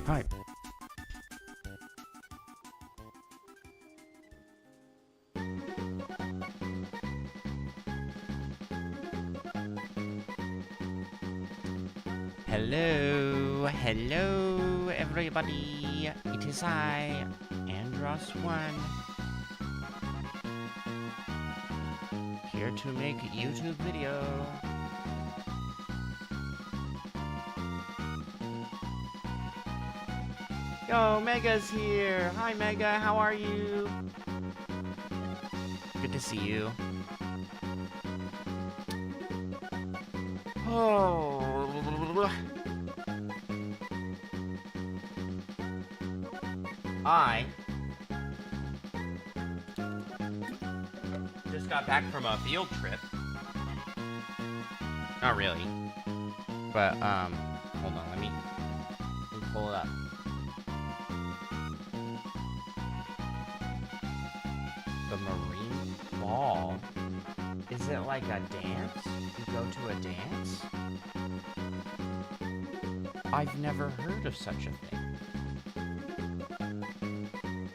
Hi. Hello, everybody. It is I, Andros1, here to make a YouTube video. Yo, Mega's here. Hi, Mega. How are you? Good to see you. Oh. I just got back from a field trip. Not really. But, hold on, let me pull it up. The Marine Ball. Is it like a dance? You go to a dance? I've never heard of such a thing.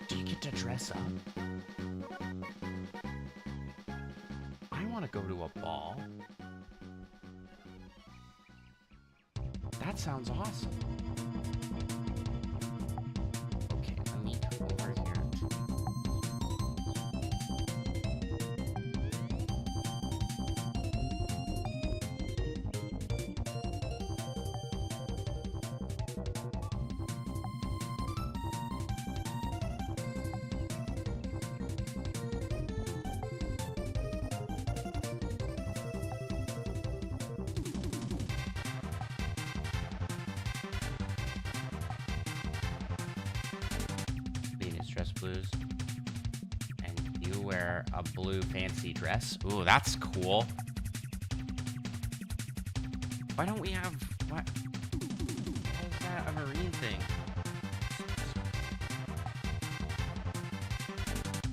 Do you get to dress up? I want to go to a ball. That sounds awesome. Okay, let me come over here. Dress blues, and you wear a blue fancy dress. Ooh, that's cool. Why don't we have what? Why is that a Marine thing?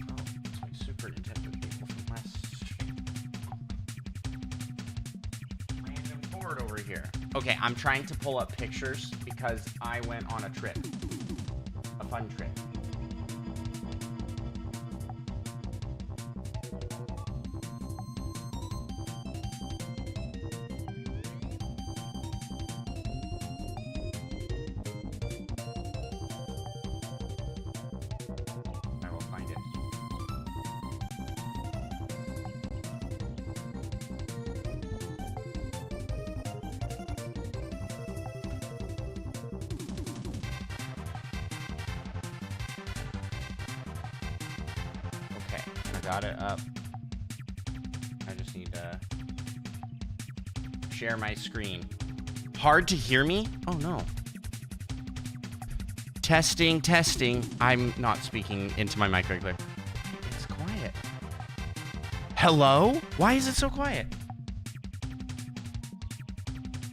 Oh, it's my Super Nintendo people from last random board over here. Okay, I'm trying to pull up pictures because I went on a trip, a fun trip. Got it up. I just need to share my screen. Hard to hear me? Oh no. Testing, testing. I'm not speaking into my mic regular. It's quiet. Hello? Why is it so quiet?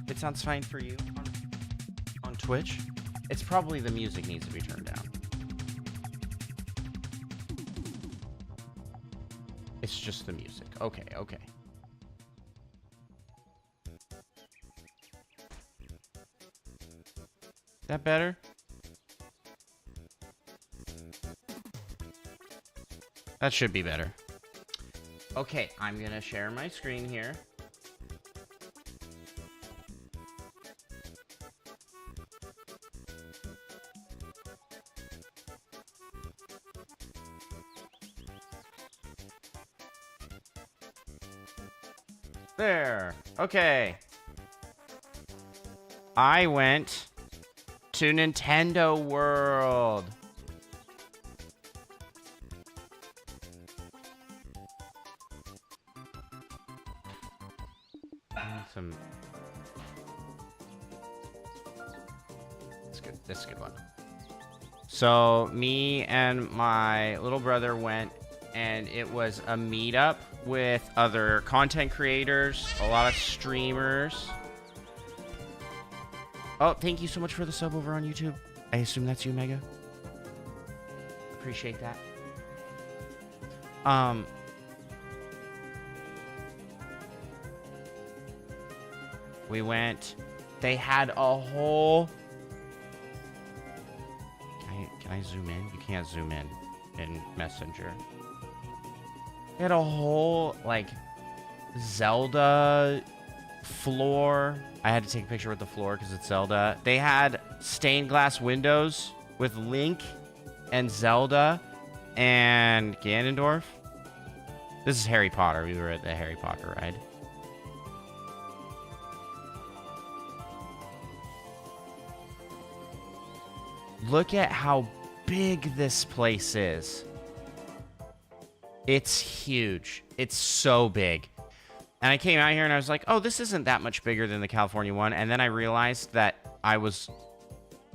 It sounds fine for you on Twitch. It's probably the music needs to be turned down. It's just the music. Okay, okay. That better? That should be better. Okay, I'm gonna share my screen here. There. Okay. I went to Nintendo World. Some. That's good. That's a good one. So me and my little brother went, and it was a meetup with other content creators, a lot of streamers. Oh, thank you so much for the sub over on YouTube. I assume that's you, Mega. Appreciate that. We went. They had a whole I zoom in? You can't zoom in Messenger. They had a whole, like, Zelda floor. I had to take a picture with the floor because it's Zelda. They had stained glass windows with Link and Zelda and Ganondorf. This is Harry Potter. We were at the Harry Potter ride. Look at how big this place is. It's huge. It's so big. And I came out here and I was like, oh, this isn't that much bigger than the California one. And then I realized that I was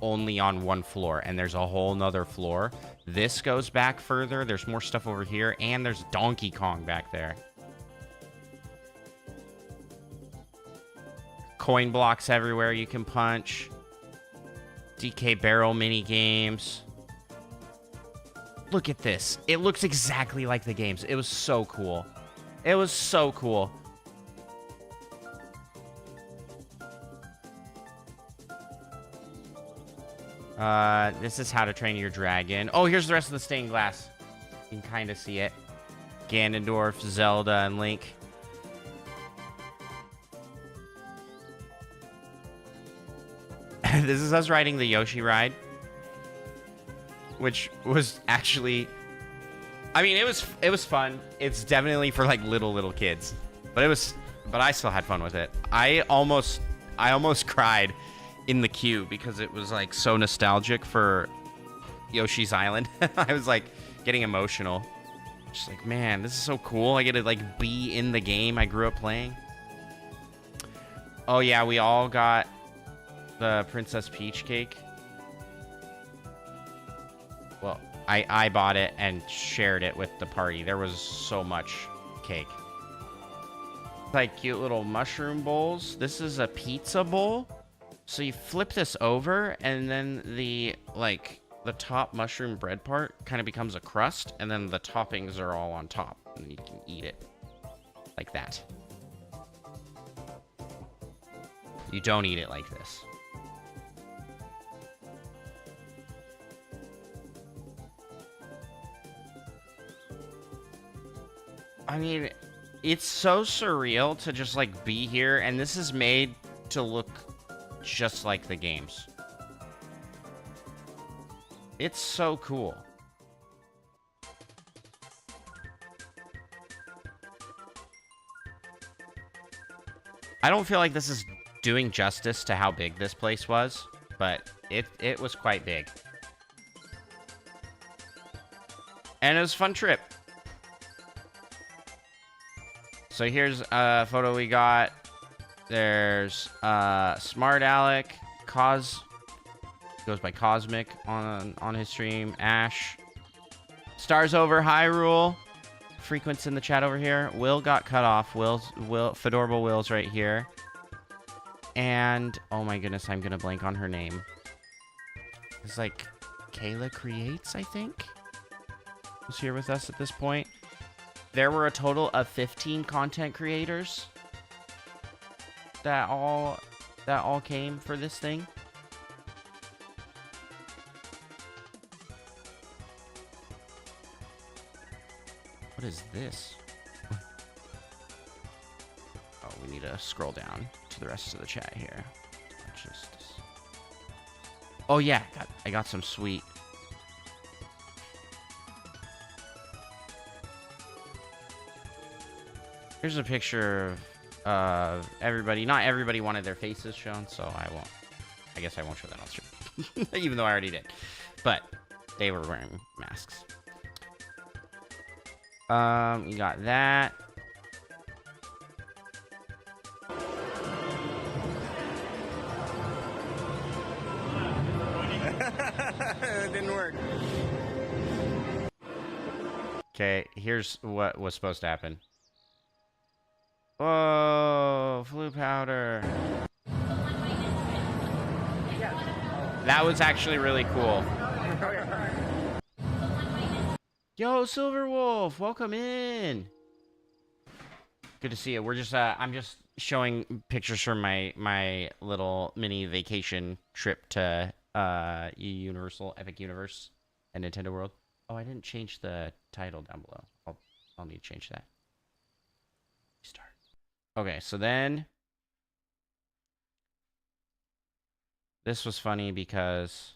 only on one floor and there's a whole nother floor. This goes back further. There's more stuff over here. And there's Donkey Kong back there. Coin blocks everywhere you can punch. DK barrel mini games. Look at this. It looks exactly like the games. It was so cool. It was so cool. This is How to Train Your Dragon. Oh, here's the rest of the stained glass. You can kind of see it. Ganondorf, Zelda, and Link. This is us riding the Yoshi ride. Which was actually... I mean, it was fun. It's definitely for, like, little kids. But I still had fun with it. I almost cried in the queue because it was, like, so nostalgic for Yoshi's Island. I was, like, getting emotional. Just like, man, this is so cool. I get to, like, be in the game I grew up playing. Oh, yeah, we all got the Princess Peach cake. Well, I bought it and shared it with the party. There was so much cake. Like cute little mushroom bowls. This is a pizza bowl. So you flip this over and then the top mushroom bread part kind of becomes a crust and then the toppings are all on top and you can eat it like that. You don't eat it like this. I mean, it's so surreal to just, like, be here, and this is made to look just like the games. It's so cool. I don't feel like this is doing justice to how big this place was, but it was quite big. And it was a fun trip. So here's a photo we got. There's Smart Alec, goes by Cosmic on his stream. Ash, Stars Over Hyrule, Frequent's in the chat over here. Will got cut off. Fedorable Will's right here. And oh my goodness, I'm gonna blank on her name. It's like Kayla Creates, I think, who's here with us at this point. There were a total of 15 content creators that all came for this thing. What is this? Oh, we need to scroll down to the rest of the chat here. Oh yeah, I got some sweet. Here's a picture of everybody. Not everybody wanted their faces shown, so I guess I won't show that on stream. Even though I already did. But they were wearing masks. You got that. It didn't work. Okay, here's what was supposed to happen. Whoa, flu powder. That was actually really cool. Yo, Silverwolf, welcome in. Good to see you. We're just I'm just showing pictures from my little mini vacation trip to Universal Epic Universe at Nintendo World. Oh, I didn't change the title down below. I'll need to change that. Start. Okay, so then this was funny because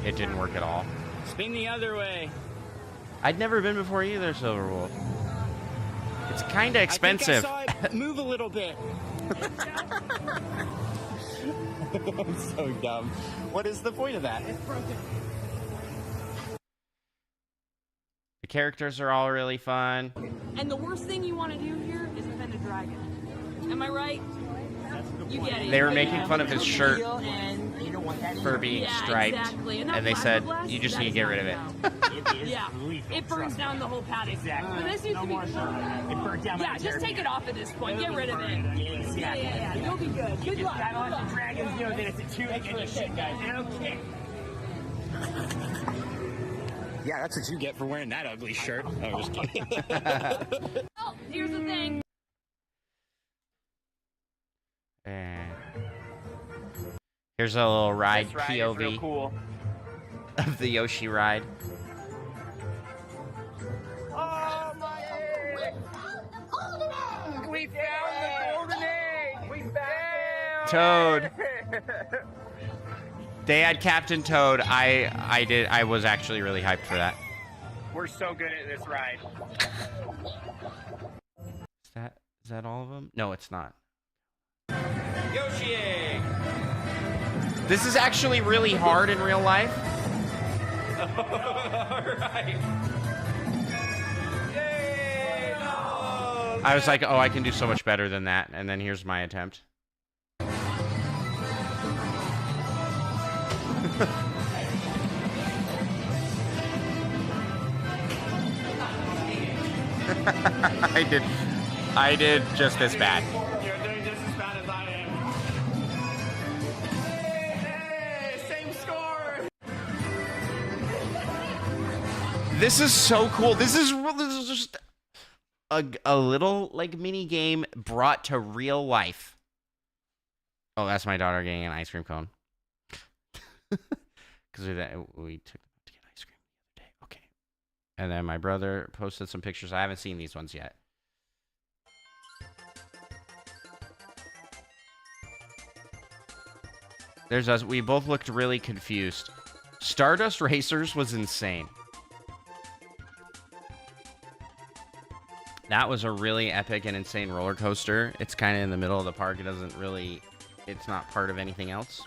it didn't work at all. Spin the other way. I'd never been before either, Silverwolf. It's kind of expensive. I think I saw it move a little bit. I'm so dumb. What is the point of that? It's broken. The characters are all really fun. And the worst thing you want to do here is offend a dragon. Am I right? You get it. They were making fun of his shirt And you don't want that for being striped, exactly. and they said, you just need to get rid of it. Yeah, it burns down the whole paddock. Exactly. But this used to be cool. It burnt down. Yeah, just take it off at this point. Get rid of it. Yeah. You'll be good. Good luck. I don't want the dragons know that it's a 2-inch shit, guys. I don't care. Yeah, that's what you get for wearing that ugly shirt. Oh, just kidding. Oh, here's the thing. And here's a little ride, This ride is POV real cool. of the Yoshi ride. Oh my egg! We found the golden egg! We found Toad. it! They had Captain Toad. I was actually really hyped for that. We're so good at this ride. Is that all of them? No, it's not. Yoshi egg! This is actually really hard in real life. Alright. Yay! No! I was like, oh, I can do so much better than that. And then here's my attempt. I did just as bad. You're doing just as bad as I am. Hey, same score! This is so cool. This is just a little like mini game brought to real life. Oh, that's my daughter getting an ice cream cone. Because we took them to get ice cream the other day. Okay. And then my brother posted some pictures. I haven't seen these ones yet. There's us. We both looked really confused. Stardust Racers was insane. That was a really epic and insane roller coaster. It's kind of in the middle of the park. It doesn't really... It's not part of anything else.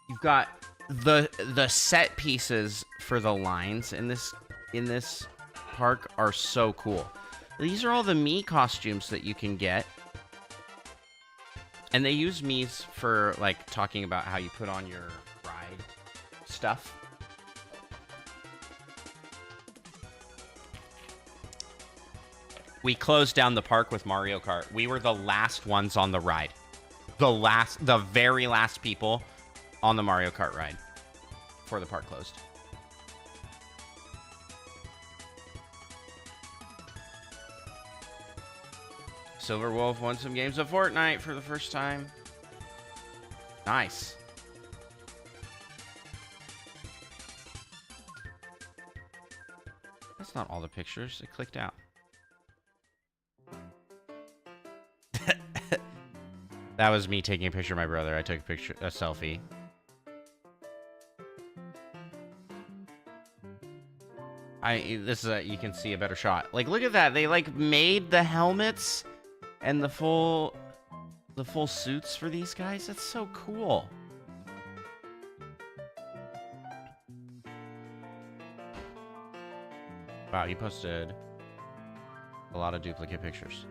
You've got the set pieces for the lines in this park are so cool. These are all the Mii costumes that you can get. And they use Mii's for, like, talking about how you put on your ride stuff. We closed down the park with Mario Kart. We were the last ones on the ride. The very last people on the Mario Kart ride before the park closed. Silverwolf won some games of Fortnite for the first time. Nice. That's not all the pictures. It clicked out. That was me taking a picture of my brother. I took a selfie. This is you can see a better shot. Like, look at that. They like made the helmets and the full suits for these guys. That's so cool. Wow, you posted a lot of duplicate pictures.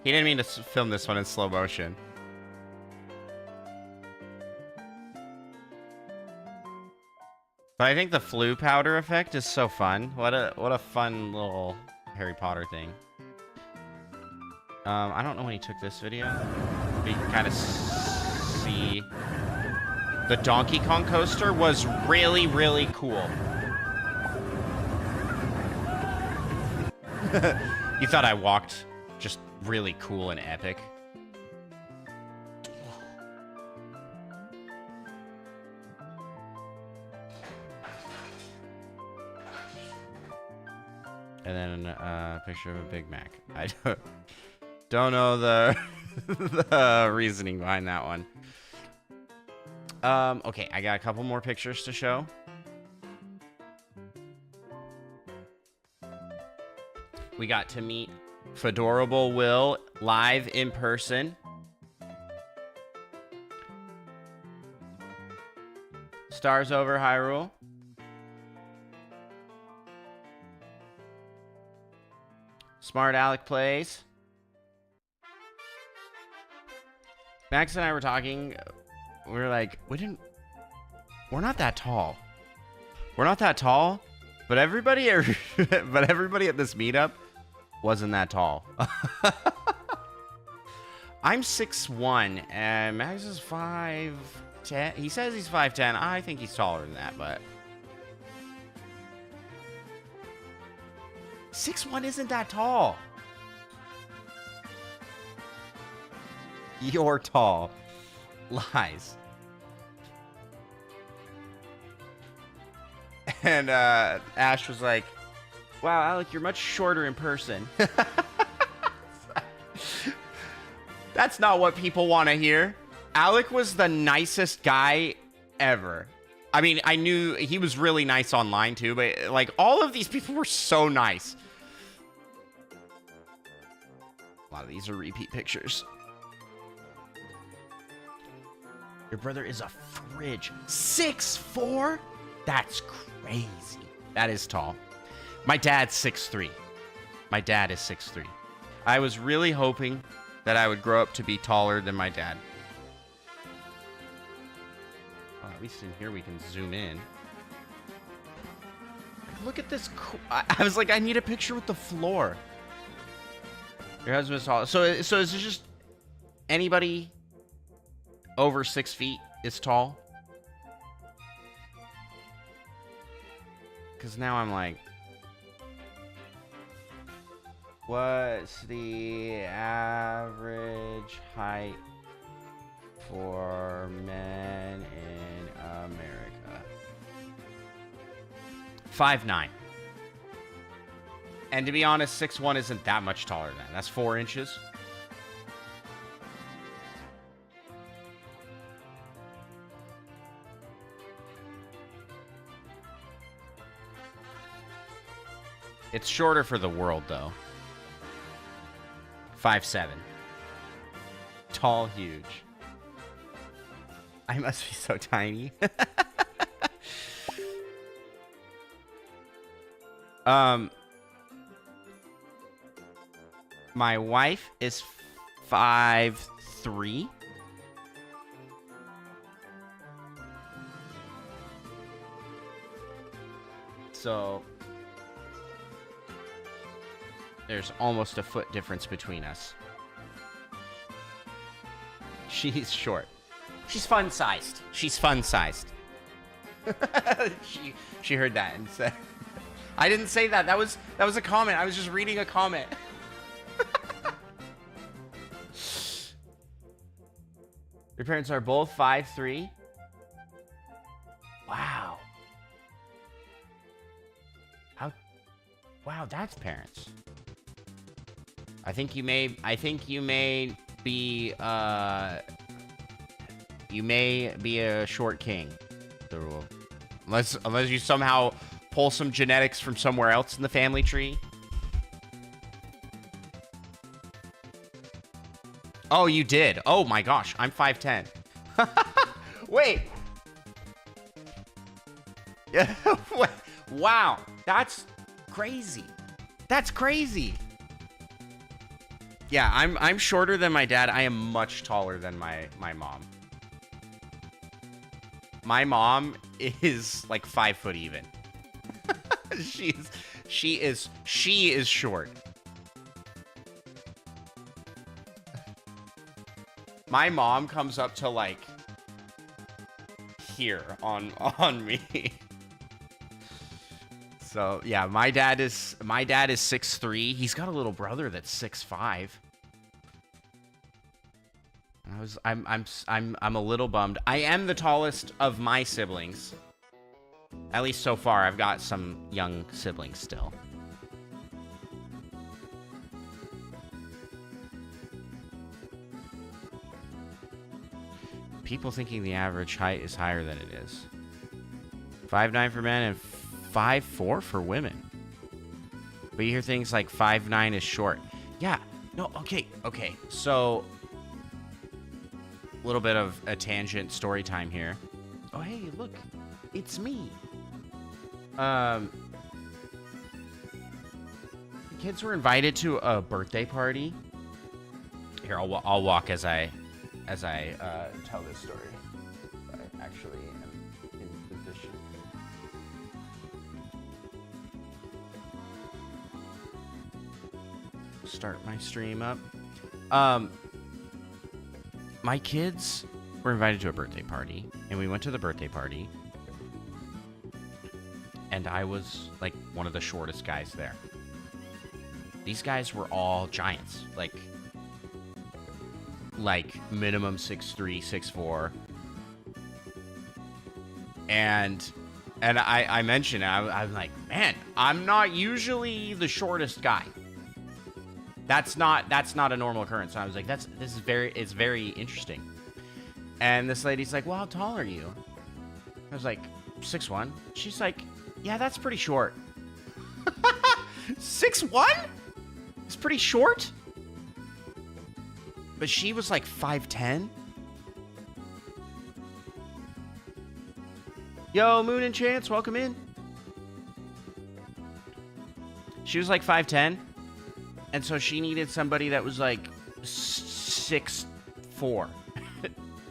He didn't mean to film this one in slow motion. But I think the flu powder effect is so fun. What a fun little Harry Potter thing. I don't know when he took this video, but you can kind of see the Donkey Kong coaster was really, really cool. You thought I walked just really cool and epic. And then a picture of a Big Mac. I don't know the, the reasoning behind that one. Okay, I got a couple more pictures to show. We got to meet Fedorable Will live in person. Stars over Hyrule. Smart Alec plays. Max and I were talking. We were like, we're not that tall. We're not that tall, but everybody at this meetup wasn't that tall. I'm 6'1", and Max is 5'10". He says he's 5'10". I think he's taller than that, but 6'1" isn't that tall. You're tall. Lies. And Ash was like, wow, Alec, you're much shorter in person. That's not what people want to hear. Alec was the nicest guy ever. I mean, I knew he was really nice online too, but like all of these people were so nice. A lot of these are repeat pictures. Your brother is a fridge. 6'4"? That's crazy. That is tall. My dad's 6'3". My dad is 6'3". I was really hoping that I would grow up to be taller than my dad. Oh, at least in here we can zoom in. Look at this. I was like, I need a picture with the floor. Your husband's tall. So is it just anybody over 6 feet is tall? Because now I'm like, what's the average height for men in America? 5'9". And to be honest, 6'1" isn't that much taller than that. That's 4 inches. It's shorter for the world, though. 5'7". Tall, huge. I must be so tiny. My wife is 5'3". So there's almost a foot difference between us. She's short. She's fun-sized. She's fun-sized. she heard that and said, I didn't say that. That was a comment. I was just reading a comment. Your parents are both 5'3". Wow. Wow, that's parents. I think you may be a short king. Unless you somehow pull some genetics from somewhere else in the family tree. Oh, you did. Oh my gosh, I'm 5'10". Wait. Yeah. Wow, that's crazy. That's crazy. Yeah, I'm shorter than my dad. I am much taller than my mom. My mom is like 5 foot even. she is short. My mom comes up to like here on me. So yeah, my dad is 6'3". He's got a little brother that's 6'5". I'm a little bummed. I am the tallest of my siblings. At least so far. I've got some young siblings still. People thinking the average height is higher than it is. 5'9" for men and 5'4" for women. But you hear things like 5'9" is short. Yeah. No, okay. So, a little bit of a tangent story time here. Oh, hey, look. It's me. The kids were invited to a birthday party. Here, I'll walk as I tell this story. I actually am in position. Start my stream up. My kids were invited to a birthday party, and we went to the birthday party, and I was like one of the shortest guys there. These guys were all giants, like minimum 6'3", 6'4". And I mentioned, I'm like, man, I'm not usually the shortest guy. That's not a normal occurrence. So I was like, it's very interesting. And this lady's like, well, how tall are you? I was like, 6'1". She's like, yeah, that's pretty short. 6'1"? It's pretty short. But she was like 5'10". Yo, Moon and Chance, welcome in. She was like 5'10". And so she needed somebody that was like 6'4".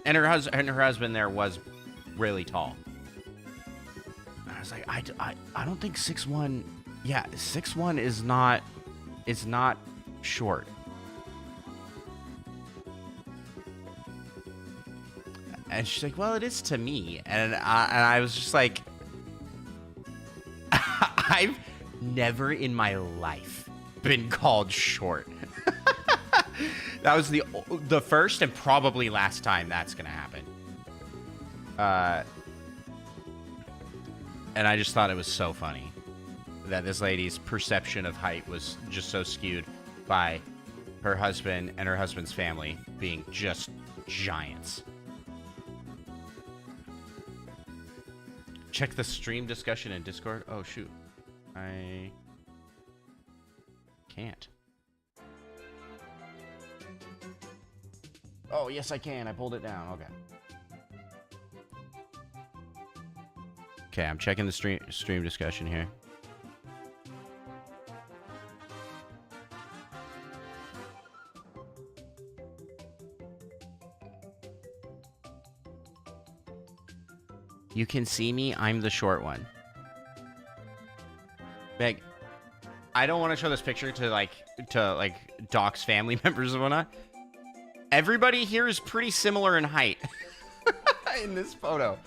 And her husband there was really tall. And I was like, I don't think 6'1". Yeah, 6'1" is not short. And she's like, well, it is to me. And I was just like, I've never in my life been called short. That was the first and probably last time that's gonna happen. And I just thought it was so funny that this lady's perception of height was just so skewed by her husband and her husband's family being just giants. Check the stream discussion in Discord. Oh, shoot. I can't. Oh, yes, I can. I pulled it down. Okay. Okay, I'm checking the stream discussion here. You can see me. I'm the short one. Meg, I don't want to show this picture to Doc's family members and whatnot. Everybody here is pretty similar in height in this photo.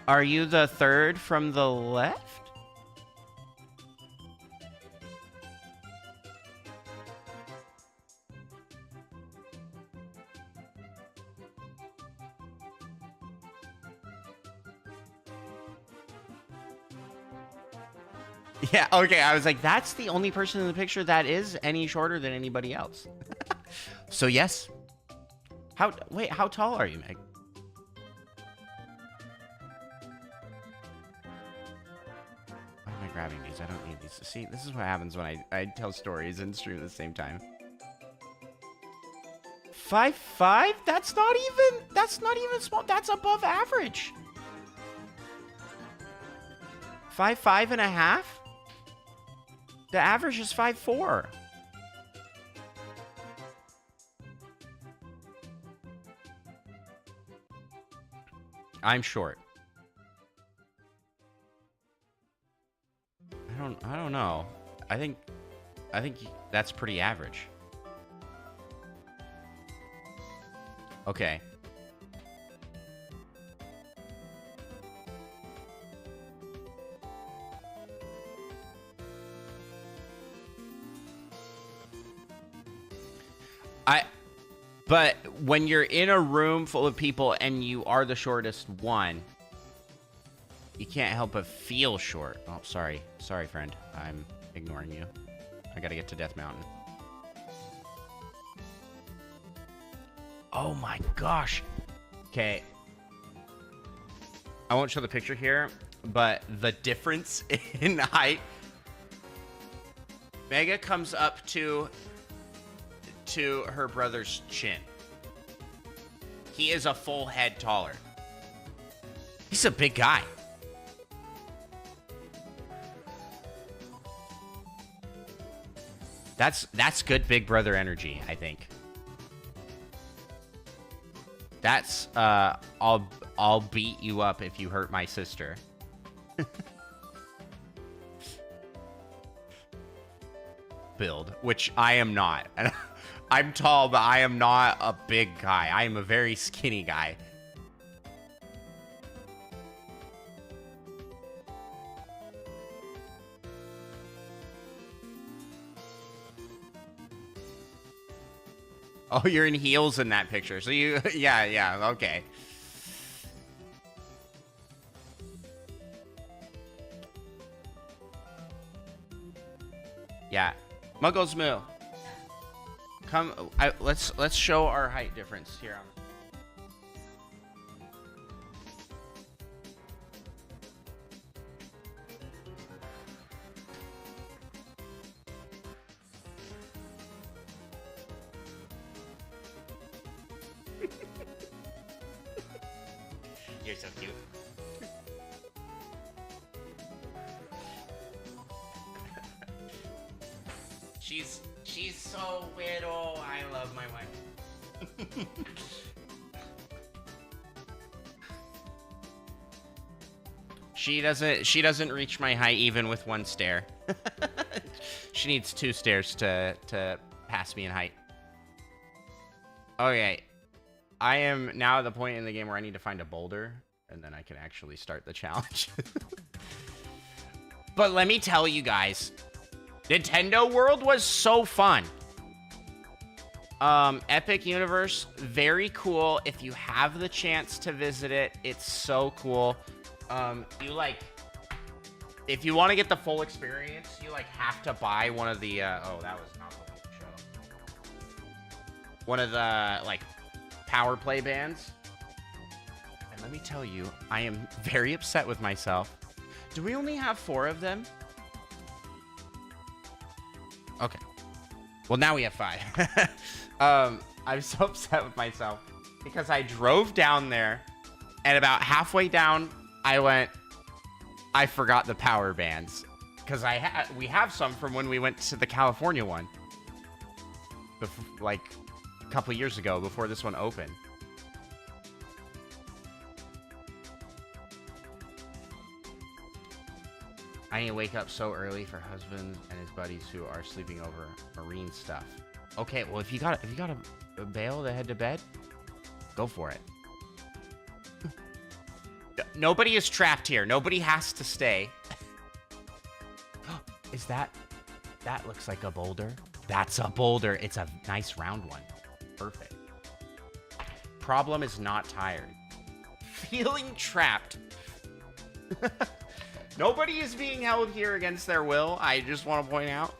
Are you the third from the left? Yeah, okay, I was like, that's the only person in the picture that is any shorter than anybody else. So, yes. Wait, how tall are you, Meg? Why am I grabbing these? I don't need these. See, this is what happens when I tell stories and stream at the same time. 5'5"? That's not even small. That's above average. 5'5" and a half? The average is 5'4". I'm short. I don't know. I think that's pretty average. Okay. But when you're in a room full of people and you are the shortest one, you can't help but feel short. Oh, sorry. Sorry, friend. I'm ignoring you. I gotta get to Death Mountain. Oh my gosh. Okay. I won't show the picture here, but the difference in height. Mega comes up to her brother's chin. He is a full head taller. He's a big guy. That's good big brother energy, I think. That's I'll beat you up if you hurt my sister. Build, which I am not. I'm tall, but I am not a big guy. I am a very skinny guy. Oh, you're in heels in that picture. So you, yeah, okay. Yeah. Muggles Moo. Come, let's show our height difference here. You're so cute. She's so little. I love my wife. She doesn't reach my height even with one stare. She needs 2 stares to pass me in height. Okay. I am now at the point in the game where I need to find a boulder, and then I can actually start the challenge. But let me tell you guys, Nintendo World was so fun. Epic Universe, very cool. If you have the chance to visit it, it's so cool. If you want to get the full experience, you have to buy one of the oh, that was not the show. One of the power play bands. And let me tell you, I am very upset with myself. Do we only have 4 of them? Okay. Well, now we have 5. I'm so upset with myself because I drove down there, and about halfway down, I forgot the power bands because we have some from when we went to the California one, a couple years ago before this one opened. I need to wake up so early for husband and his buddies who are sleeping over marine stuff. Okay, well if you got a bail to head to bed, go for it. Nobody is trapped here. Nobody has to stay. Is that looks like a boulder? That's a boulder. It's a nice round one. Perfect. Problem is not tired. Feeling trapped. Nobody is being held here against their will. I just want to point out.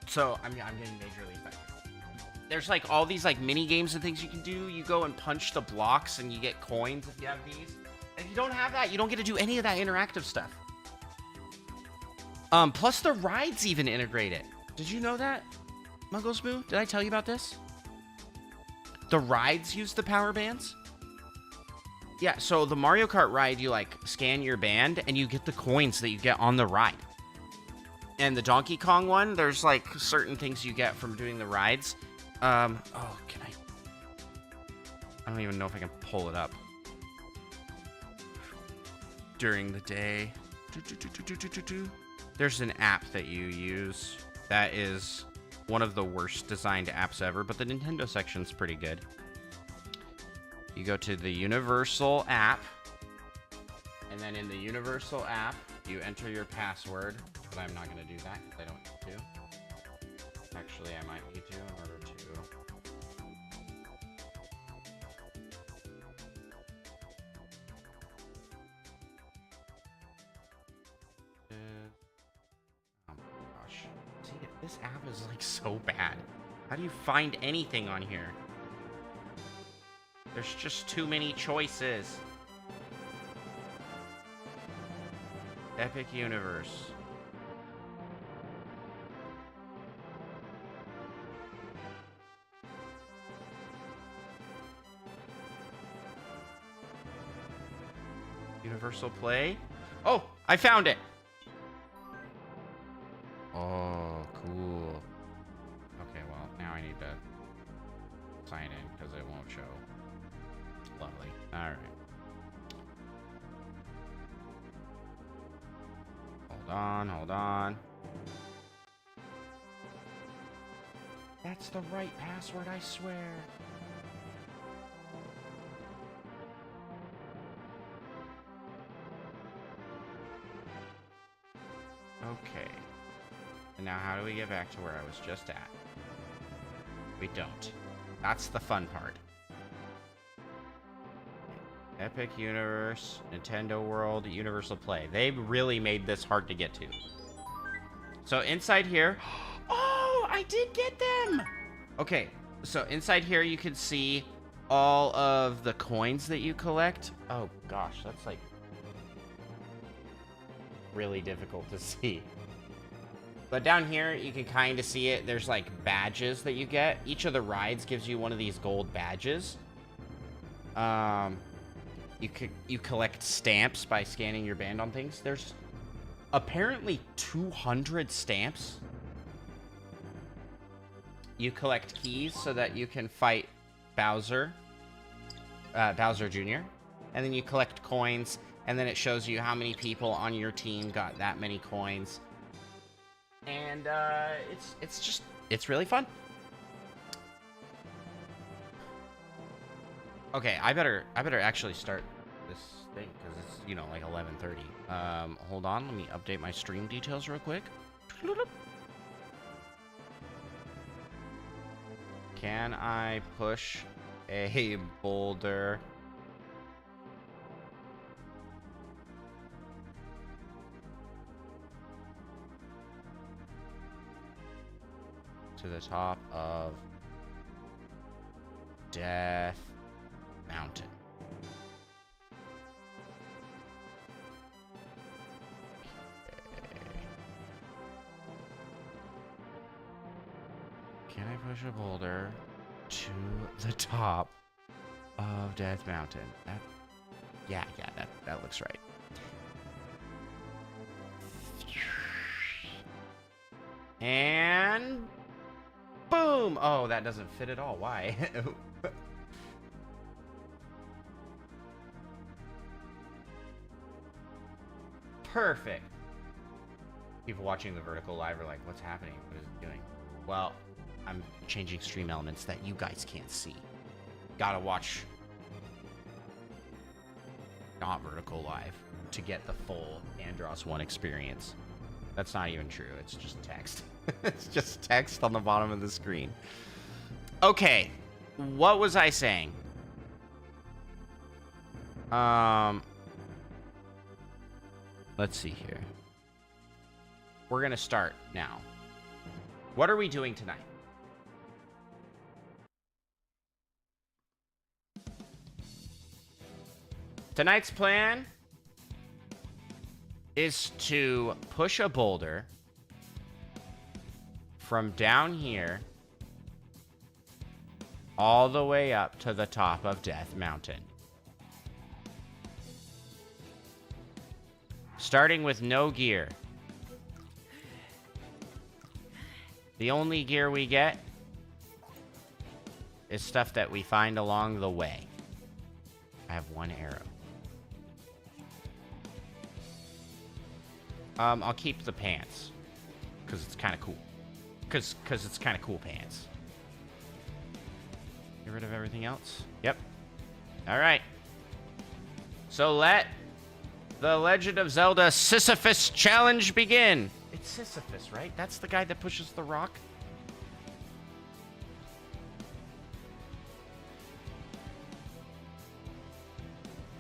So I'm getting majorly affected. There's all these mini games and things you can do. You go and punch the blocks and you get coins if you have these. And if you don't have that, you don't get to do any of that interactive stuff. Plus the rides even integrate it. Did you know that? Muggles Moo? Did I tell you about this? The rides use the power bands? Yeah, so the Mario Kart ride, you scan your band and you get the coins that you get on the ride. And the Donkey Kong one, there's certain things you get from doing the rides. Oh, can I don't even know if I can pull it up. During the day. There's an app that you use that is one of the worst designed apps ever, but the Nintendo section's pretty good. You go to the Universal app, And then in the Universal app, you enter your password. But I'm not going to do that because I don't need to. Actually, I might need to in order to... Oh my gosh. See, this app is like so bad. How do you find anything on here? There's just too many choices. Epic Universe. Universal Play. Oh, I found it. Oh, cool. Okay, well, now I need to sign in because it won't show. Lovely. All right. Hold on, hold on. That's the right password, I swear. Okay. And now how do we get back to where I was just at? We don't. That's the fun part. Epic Universe, Nintendo World, Universal Play. They really made this hard to get to. So inside here... Oh, I did get them! Okay, so inside here you can see all of the coins that you collect. Oh gosh, that's like... really difficult to see. But down here, you can kind of see it. There's like badges that you get. Each of the rides gives you one of these gold badges. You collect stamps by scanning your band on things. There's apparently 200 stamps. You collect keys so that you can fight Bowser, Bowser Jr. And then you collect coins, and then it shows you how many people on your team got that many coins. And it's really fun. Okay, I better actually start this thing because it's, you know, like 11:30. Hold on, let me update my stream details real quick. Can I push a boulder? To the top of Death Mountain. Okay. Can I push a boulder to the top of Death Mountain? Yeah, that looks right. And boom! Oh, that doesn't fit at all. Why? Perfect. People watching the vertical live are like, what's happening? What is it doing? Well, I'm changing stream elements that you guys can't see. Gotta watch not vertical live to get the full Andros 1 experience. That's not even true. It's just text. It's just text on the bottom of the screen. Okay. What was I saying? Let's see here. We're going to start now. What are we doing tonight? Tonight's plan is to push a boulder from down here all the way up to the top of Death Mountain. Starting with no gear. The only gear we get is stuff that we find along the way. I have one arrow. I'll keep the pants because it's kind of cool. Because it's kind of cool pants. Get rid of everything else. Yep. All right. So let the Legend of Zelda Sisyphus challenge begin. It's Sisyphus, right? That's the guy that pushes the rock.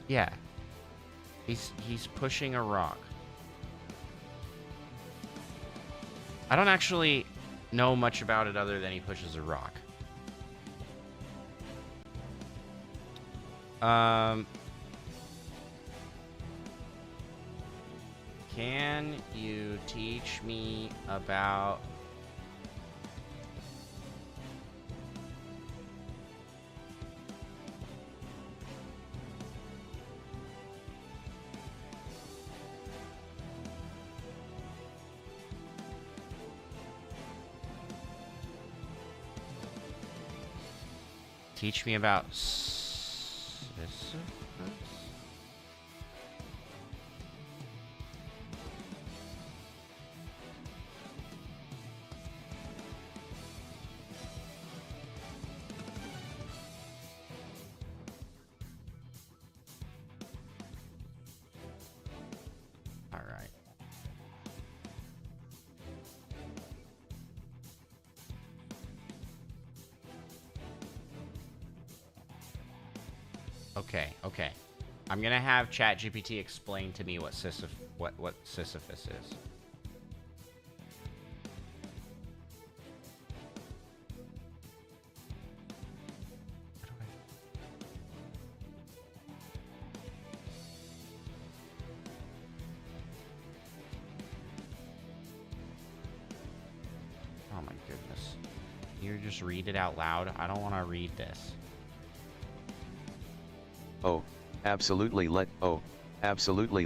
Yeah. He's pushing a rock. I don't actually know much about it other than he pushes a rock. Can you teach me about Sisyphus? All right. Okay. I'm gonna have ChatGPT explain to me what Sisyphus is. Oh my goodness. You just read it out loud? I don't want to read this. Absolutely,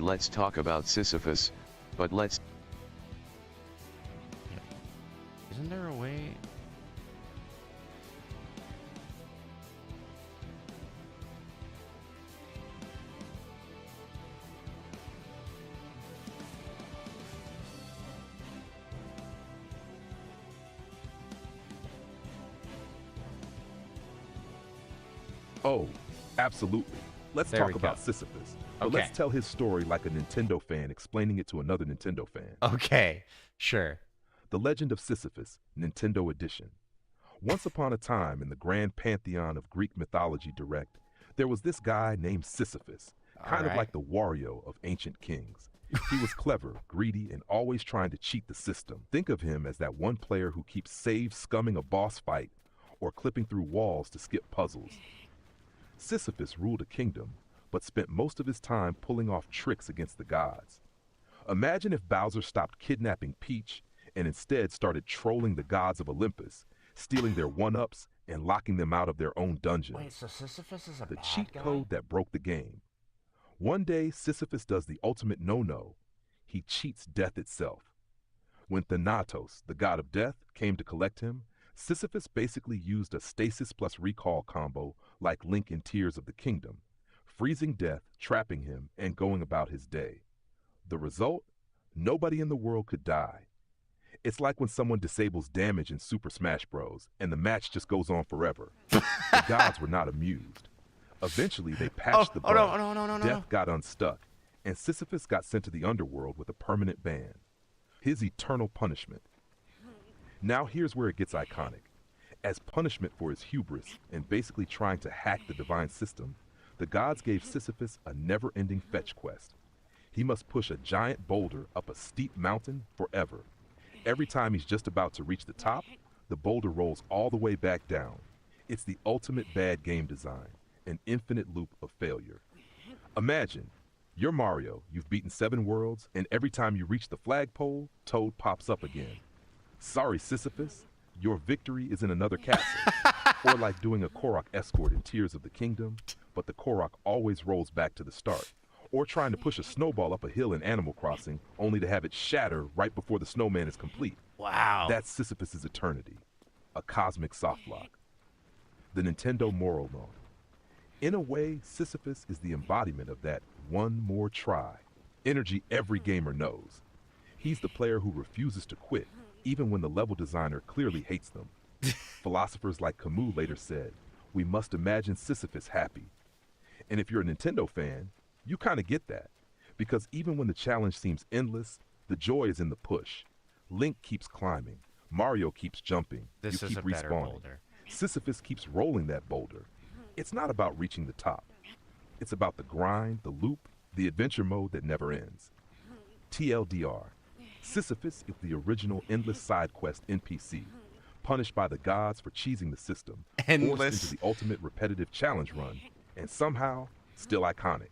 let's talk about Sisyphus, but let's... Isn't there a way? Oh, absolutely. Let's There talk we about go. Sisyphus. But Okay. let's tell his story like a Nintendo fan explaining it to another Nintendo fan. Okay, sure. The Legend of Sisyphus, Nintendo Edition. Once upon a time in the grand pantheon of Greek mythology direct, there was this guy named Sisyphus, kind of Alright. like the Wario of ancient kings. He was clever, greedy, and always trying to cheat the system. Think of him as that one player who keeps scumming a boss fight or clipping through walls to skip puzzles. Sisyphus ruled a kingdom, but spent most of his time pulling off tricks against the gods. Imagine if Bowser stopped kidnapping Peach and instead started trolling the gods of Olympus, stealing their one-ups and locking them out of their own dungeons. Wait, so Sisyphus is a The bad cheat guy? code that broke the game. One day, Sisyphus does the ultimate no-no. He cheats death itself. When Thanatos, the god of death, came to collect him, Sisyphus basically used a stasis plus recall combo like Link in Tears of the Kingdom, freezing death, trapping him, and going about his day. The result? Nobody in the world could die. It's like when someone disables damage in Super Smash Bros. And the match just goes on forever. The gods were not amused. Eventually, they patched the bug. No. Death got unstuck, and Sisyphus got sent to the underworld with a permanent ban. His eternal punishment. Now here's where it gets iconic. As punishment for his hubris and basically trying to hack the divine system, the gods gave Sisyphus a never-ending fetch quest. He must push a giant boulder up a steep mountain forever. Every time he's just about to reach the top, the boulder rolls all the way back down. It's the ultimate bad game design, an infinite loop of failure. Imagine, you're Mario, you've beaten 7 worlds, and every time you reach the flagpole, Toad pops up again. Sorry, Sisyphus, your victory is in another castle. Or like doing a Korok escort in Tears of the Kingdom, but the Korok always rolls back to the start. Or trying to push a snowball up a hill in Animal Crossing, only to have it shatter right before the snowman is complete. Wow. That's Sisyphus's eternity, a cosmic softlock. The Nintendo moral law. In a way, Sisyphus is the embodiment of that one more try. Energy every gamer knows. He's the player who refuses to quit, even when the level designer clearly hates them. Philosophers like Camus later said, we must imagine Sisyphus happy. And if you're a Nintendo fan, you kind of get that, Because even when the challenge seems endless, the joy is in the push. Link keeps climbing. Mario keeps jumping. This you is keep a better respawning. boulder. Sisyphus keeps rolling that boulder. It's not about reaching the top. It's about the grind, the loop, the adventure mode that never ends. TLDR. Sisyphus is the original endless side quest NPC, punished by the gods for cheesing the system, forced Endless. into the ultimate repetitive challenge run, and somehow still iconic.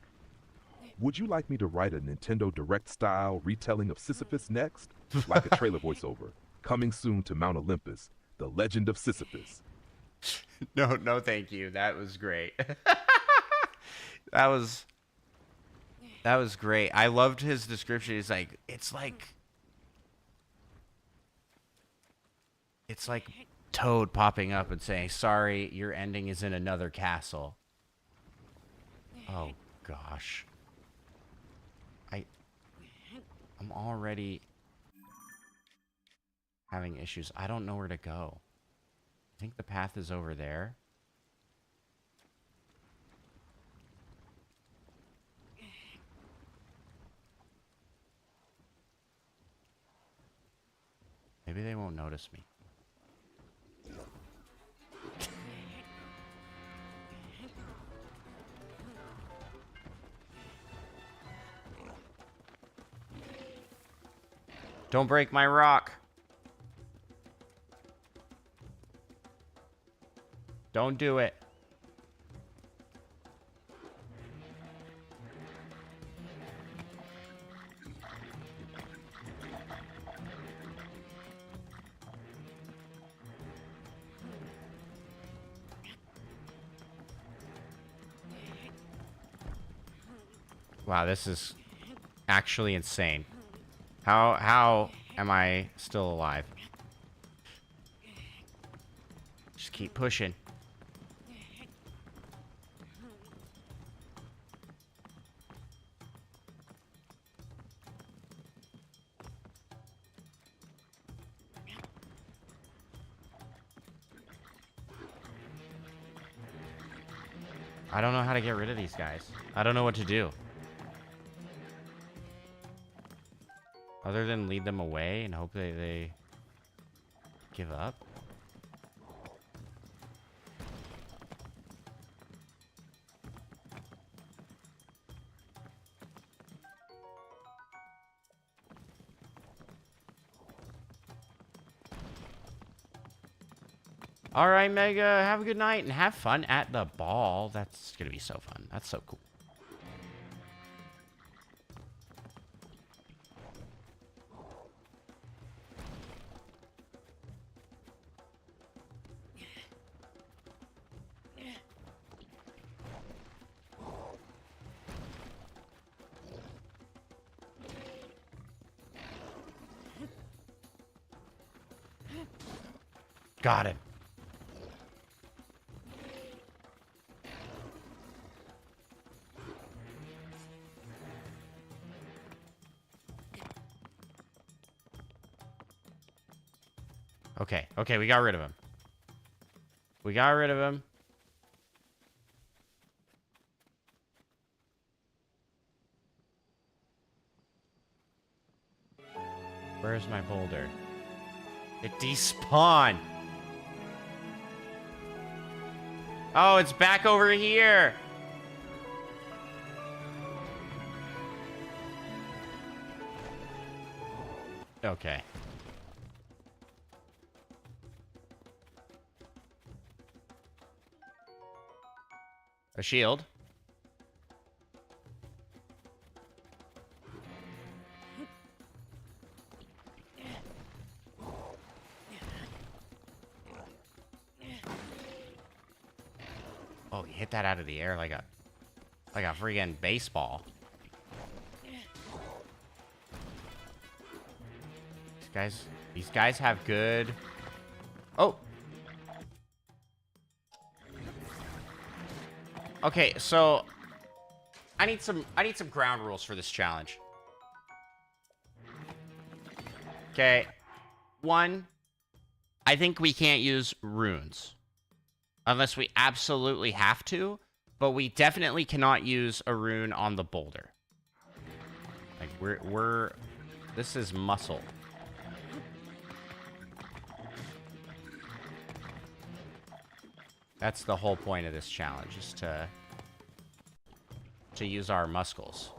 Would you like me to write a Nintendo Direct style retelling of Sisyphus next? Like a trailer voiceover. Coming soon to Mount Olympus, The Legend of Sisyphus. No, thank you. That was great. that was great. I loved his description. He's like, it's like Toad popping up and saying, "Sorry, your ending is in another castle." Oh gosh. I'm already having issues. I don't know where to go. I think the path is over there. Maybe they won't notice me. Don't break my rock. Don't do it. Wow, this is actually insane. How am I still alive? Just keep pushing. I don't know how to get rid of these guys. I don't know what to do. Other than lead them away and hope they give up. All right, Mega, have a good night and have fun at the ball. That's going to be so fun. That's so cool. Got him. Okay, we got rid of him. We got rid of him. Where's my boulder? It despawned. Oh, it's back over here. Okay. A shield. Oh, he hit that out of the air like a freaking baseball. These guys have good. Oh. Okay, so I need some ground rules for this challenge. Okay. One, I think we can't use runes unless we absolutely have to, but we definitely cannot use a rune on the boulder. This is muscle. That's the whole point of this challenge, is to use our muscles.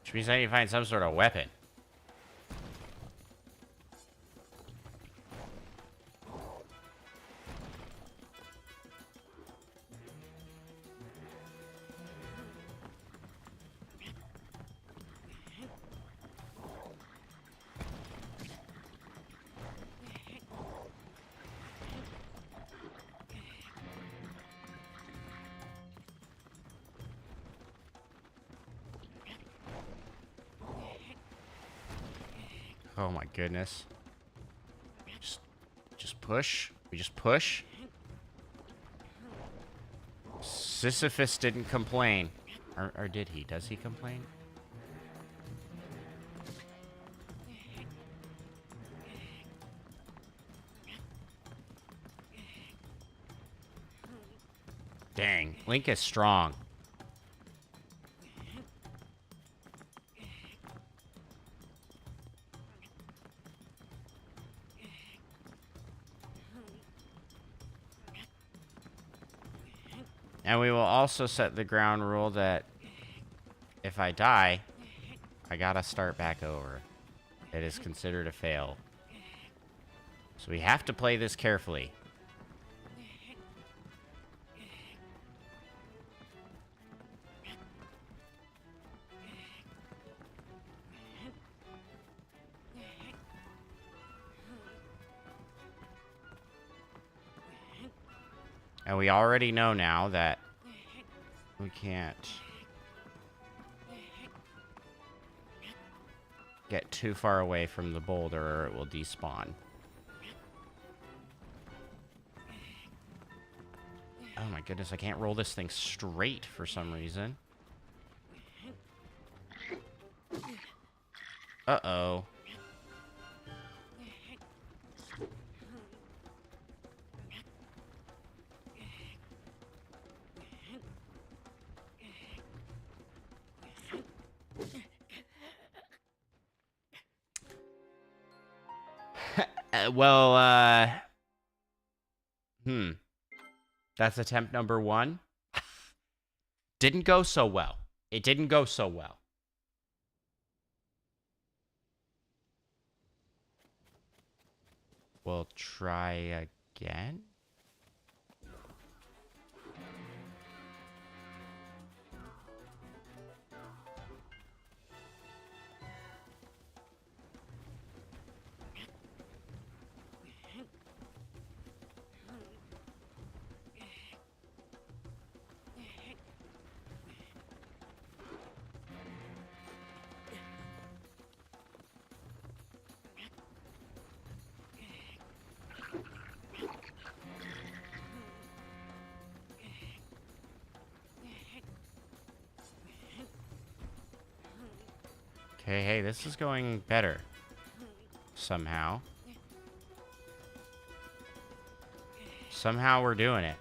Which means I need to find some sort of weapon. Oh my goodness. Just push. We just push. Sisyphus didn't complain. Or did he? Does he complain? Dang, Link is strong. And we will also set the ground rule that if I die, I gotta start back over. It is considered a fail. So we have to play this carefully. And we already know now that we can't get too far away from the boulder or it will despawn. Oh my goodness, I can't roll this thing straight for some reason. Uh-oh. That's attempt number 1. Didn't go so well. It didn't go so well. We'll try again. Okay, hey, this is going better. Somehow. Somehow we're doing it.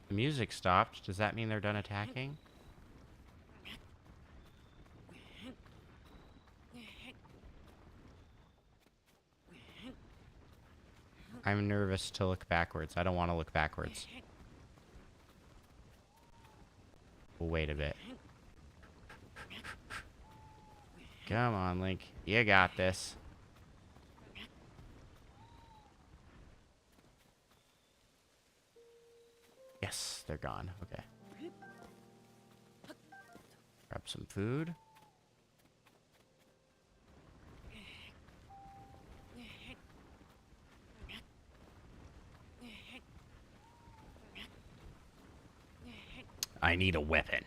The music stopped. Does that mean they're done attacking? I'm nervous to look backwards. I don't want to look backwards. We'll wait a bit. Come on, Link. You got this. Yes, they're gone. Okay. Grab some food. I need a weapon.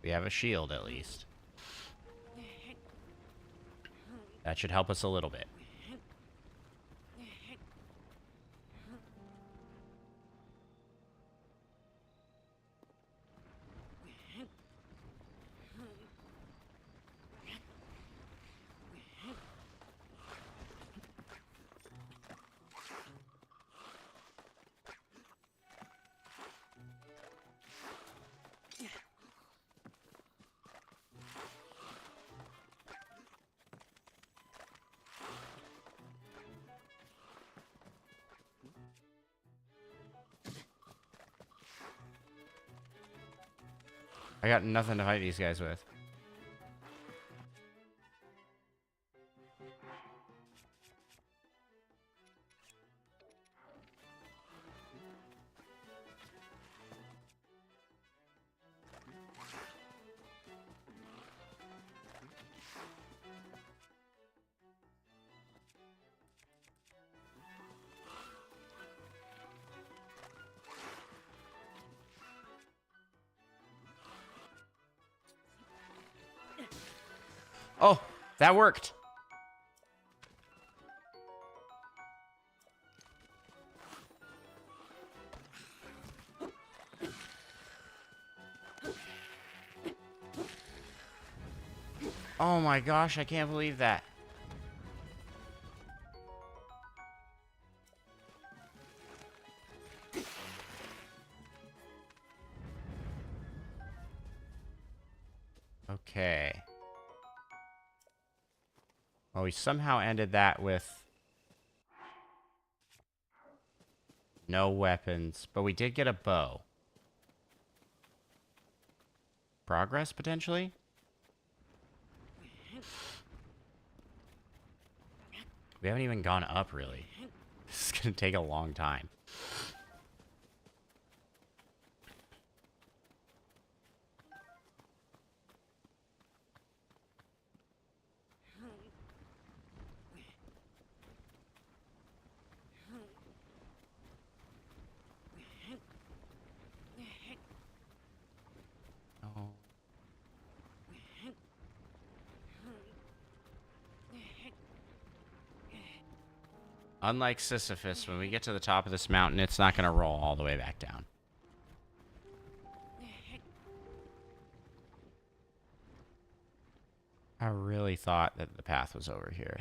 We have a shield at least. That should help us a little bit. I got nothing to fight these guys with. Oh, that worked. Oh my gosh, I can't believe that. Okay. Well, we somehow ended that with no weapons, but we did get a bow. Progress, potentially? We haven't even gone up, really. This is gonna take a long time. Oh. Unlike Sisyphus, when we get to the top of this mountain, it's not going to roll all the way back down. I really thought that the path was over here.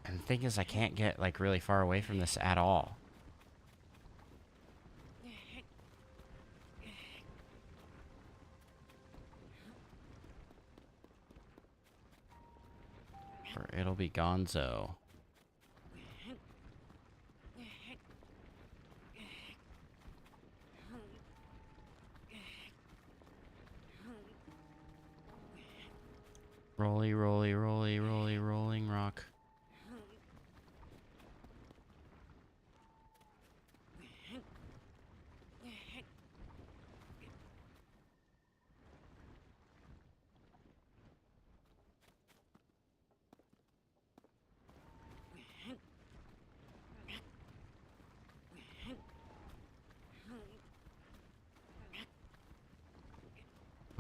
And the thing is, I can't get, like, really far away from this at all. Or it'll be gonzo. Rolly, rolly, rolly, rolly, rolling rock.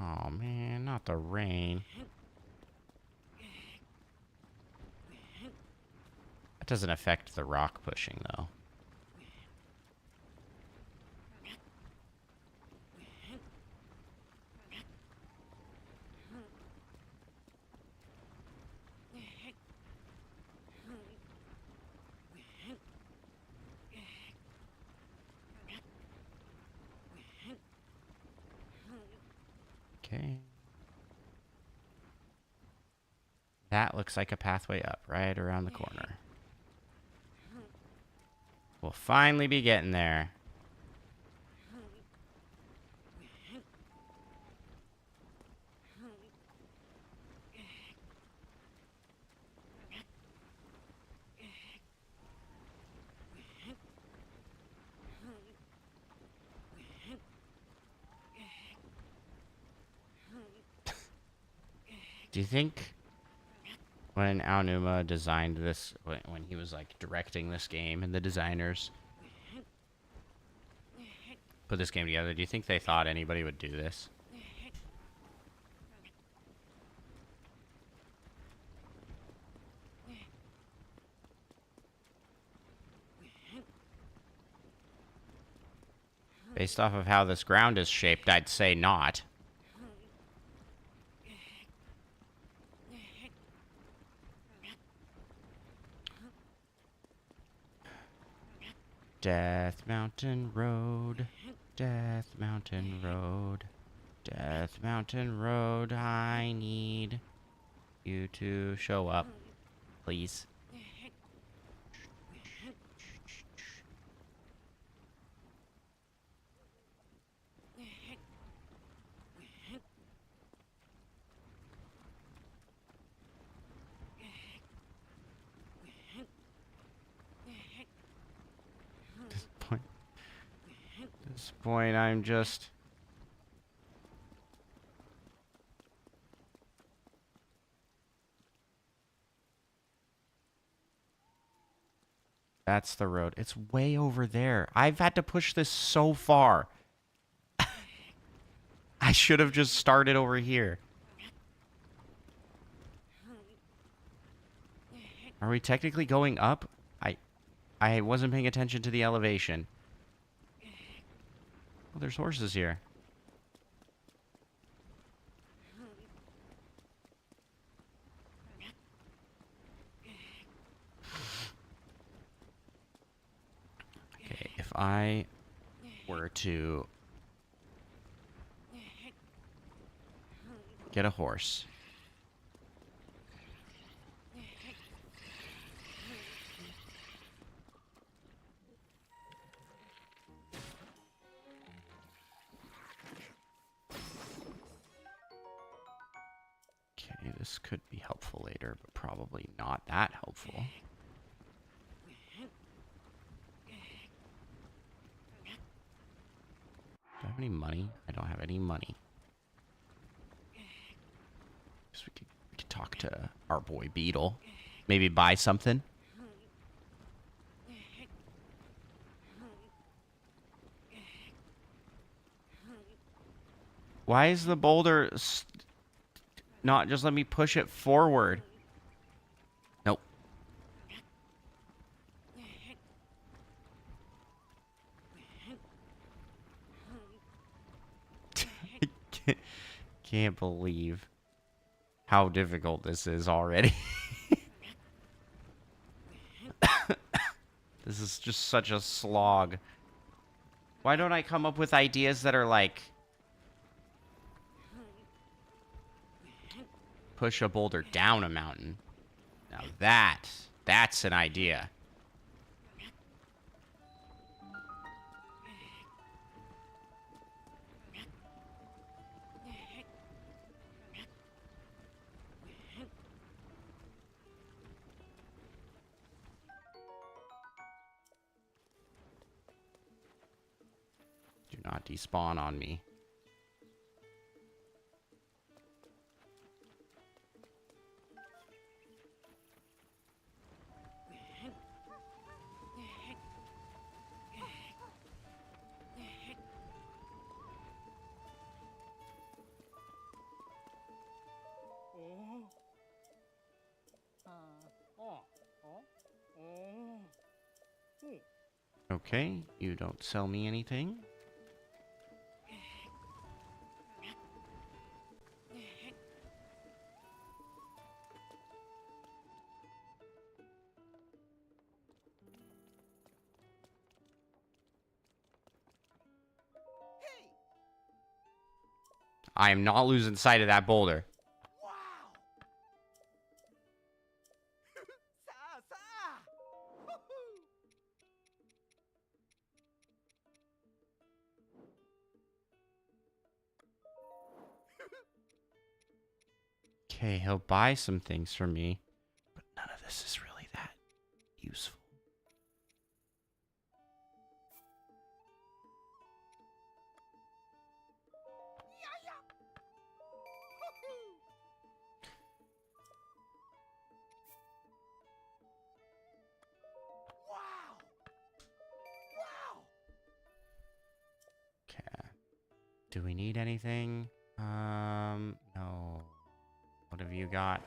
Oh man, not the rain. That doesn't affect the rock pushing though. Okay. That looks like a pathway up right around the corner. We'll finally be getting there. Do you think when Aonuma designed this, when he was like directing this game and the designers put this game together, do you think they thought anybody would do this? Based off of how this ground is shaped, I'd say not. Death Mountain Road, Death Mountain Road, Death Mountain Road, I need you to show up, please. At this point, I'm just... That's the road. It's way over there. I've had to push this so far. I should have just started over here. Are we technically going up? I wasn't paying attention to the elevation. Oh, there's horses here. Okay, if I were to get a horse. Okay, this could be helpful later, but probably not that helpful. Do I have any money? I don't have any money. Guess we could talk to our boy Beetle. Maybe buy something. Why is the boulder not just let me push it forward? Nope. Can't believe how difficult this is already. This is just such a slog. Why don't I come up with ideas that are like... push a boulder down a mountain? Now that's an idea. Do not despawn on me. Okay, you don't sell me anything. I am not losing sight of that boulder. Okay, he'll buy some things from me, but none of this is really that useful. Okay. Do we need anything? No. What have you got?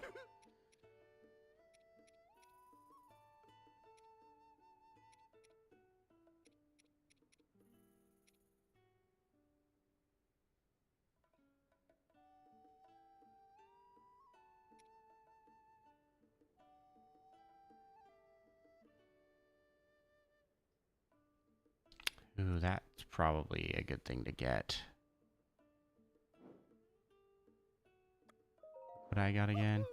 Ooh, that's probably a good thing to get. What I got again?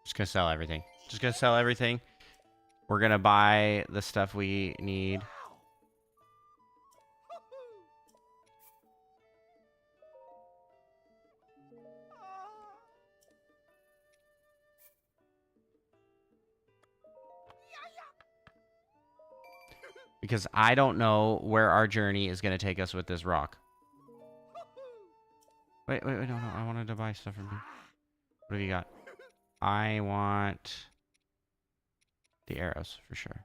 Just gonna sell everything. Just gonna sell everything. We're gonna buy the stuff we need. Because I don't know where our journey is gonna take us with this rock. Wait, no, I wanted to buy stuff from you. What have you got? I want the arrows, for sure.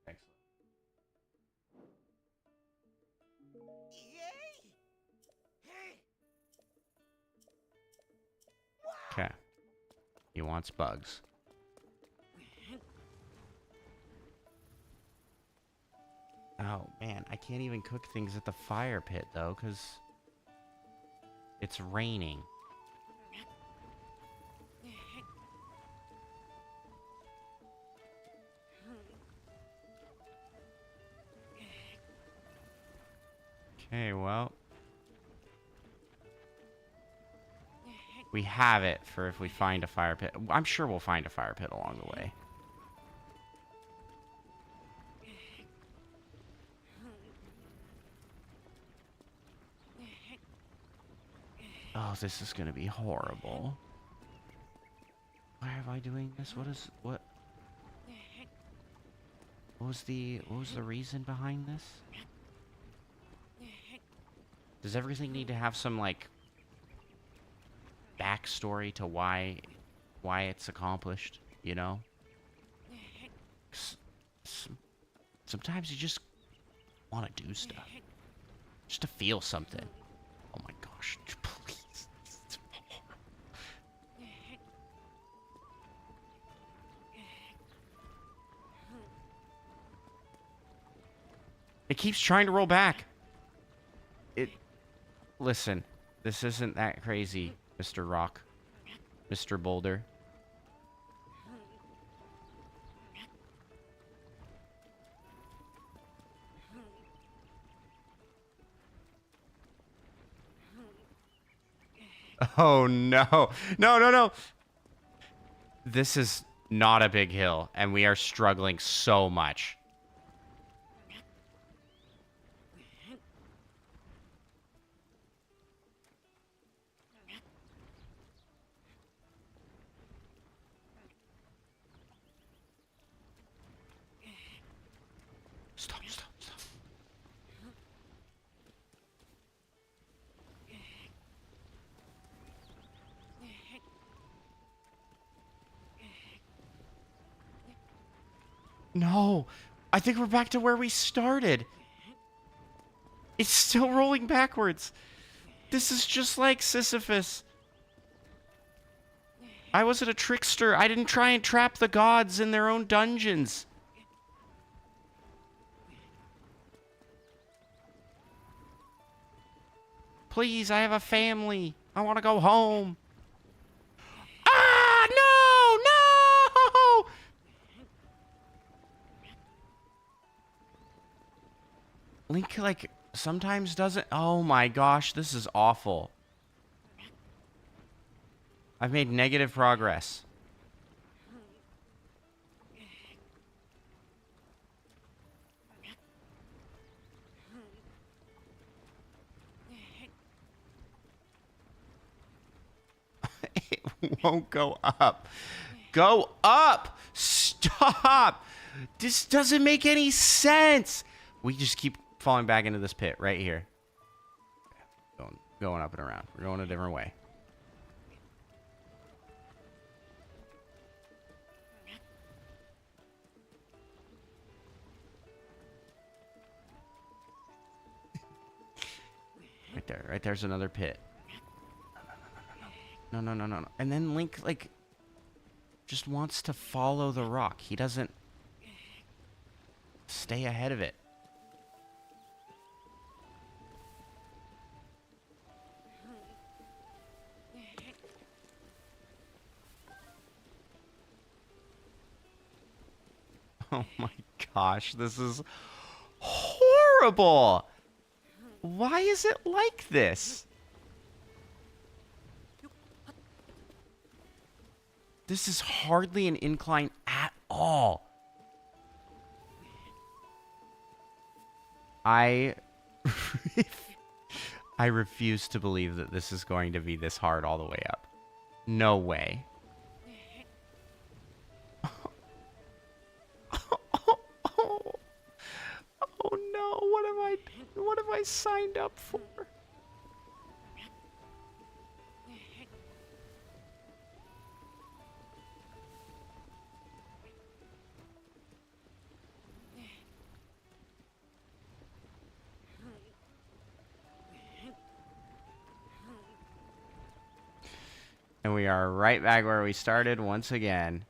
Excellent. Okay. He wants bugs. Oh, man. I can't even cook things at the fire pit, though, because it's raining. Okay, well. We have it for if we find a fire pit. I'm sure we'll find a fire pit along the way. Oh, this is gonna be horrible. Why am I doing this? What was the reason behind this? Does everything need to have some, like, backstory to why it's accomplished, you know? Sometimes you just want to do stuff. Just to feel something. Oh my gosh, please. It keeps trying to roll back. Listen, this isn't that crazy, Mr. Rock. Mr. Boulder. Oh, no. No. This is not a big hill, and we are struggling so much. Stop. No, I think we're back to where we started. It's still rolling backwards. This is just like Sisyphus. I wasn't a trickster. I didn't try and trap the gods in their own dungeons. Please, I have a family. I want to go home. Ah, no! Link, like, sometimes doesn't. Oh my gosh, this is awful. I've made negative progress. It won't go up. Go up! Stop! This doesn't make any sense. We just keep falling back into this pit right here. Going up and around. We're going a different way. Right there. Right there's another pit. No. And then Link, like, just wants to follow the rock. He doesn't stay ahead of it. Oh my gosh, this is horrible. Why is it like this? This is hardly an incline at all. I refuse to believe that this is going to be this hard all the way up. No way. Oh no, what have I signed up for? And we are right back where we started once again.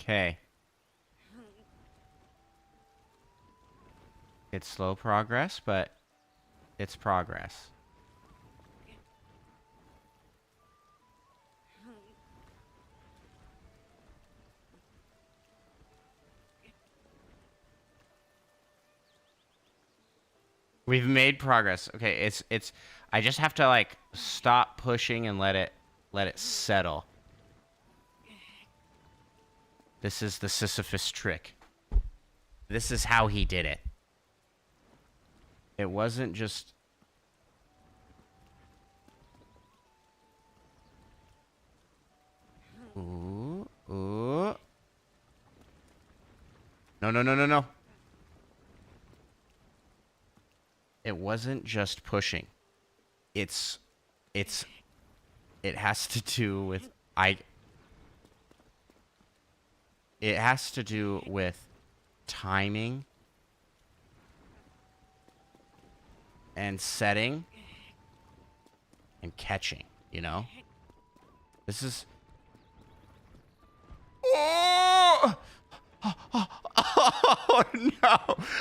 Okay. It's slow progress, but it's progress. We've made progress. Okay, it's I just have to like stop pushing and let it settle. This is the Sisyphus trick. This is how he did it. It wasn't just Ooh. No. It wasn't just pushing. It has to do with it has to do with timing and setting and catching, you know? This is Oh! Oh no!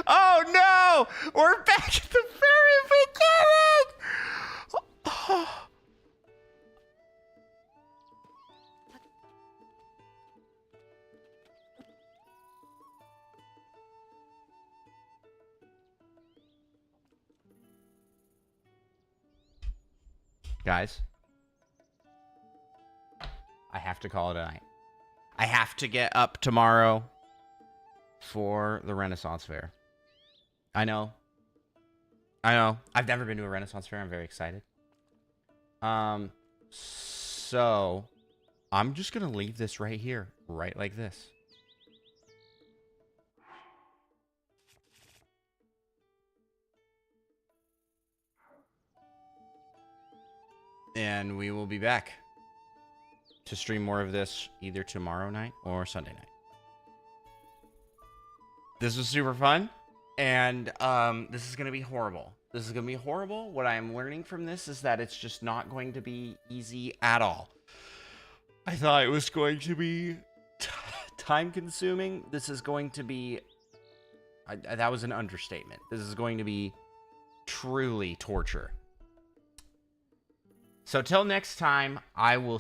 Oh no! We're back at the very beginning! Guys, I have to call it a night. I have to get up tomorrow for the Renaissance Fair. I know. I've never been to a Renaissance Fair. I'm very excited. So I'm just gonna leave this right here, right like this. And we will be back to stream more of this either tomorrow night or Sunday night. This was super fun, and this is going to be horrible. This is going to be horrible. What I am learning from this is that it's just not going to be easy at all. I thought it was going to be time-consuming. This is going to be That was an understatement. This is going to be truly torture. So till next time, I will